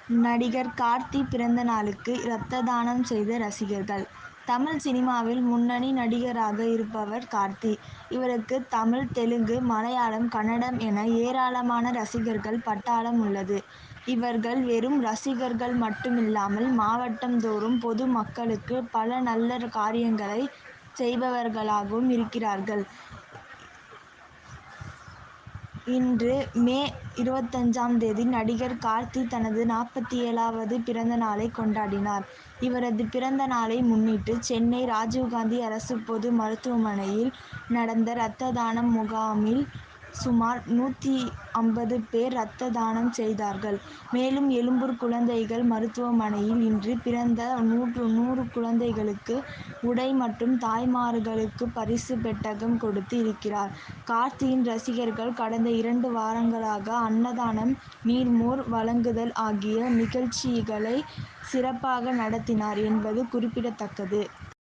நடிகர் கார்த்தி பிறந்த நாளுக்கு ரத்த தானம் செய்த ரசிகர்கள். தமிழ் சினிமாவில் முன்னணி நடிகராக இருப்பவர் கார்த்தி. இவருக்கு தமிழ், தெலுங்கு, மலையாளம், கன்னடம் என ஏராளமான ரசிகர்கள் பட்டாளம் உள்ளது. இவர்கள் வெறும் ரசிகர்கள் மட்டுமில்லாமல் மாவட்டம் தோறும் பொது மக்களுக்கு பல நல்ல காரியங்களை செய்பவர்களாகவும் இருக்கிறார்கள். இன்று மே 25ஆம் தேதி நடிகர் கார்த்தி தனது 47வது பிறந்த நாளை கொண்டாடினார். இவரது பிறந்த நாளை முன்னிட்டு சென்னை ராஜீவ்காந்தி அரசு பொது மருத்துவமனையில் நடந்த ரத்த தான முகாமில் சுமார் 150 பேர் ரத்த தானம் செய்தார்கள். மேலும் எழும்பூர் குழந்தைகள் மருத்துவமனையில் இன்று பிறந்த 100 குழந்தைகளுக்கு உடை மற்றும் தாய்மார்களுக்கு பரிசு பெட்டகம் கொடுத்து இருக்கிறார். கார்த்தியின் ரசிகர்கள் கடந்த 2 வாரங்களாக அன்னதானம், நீர்மோர் வழங்குதல் ஆகிய நிகழ்ச்சிகளை சிறப்பாக நடத்தினர் என்பது குறிப்பிடத்தக்கது.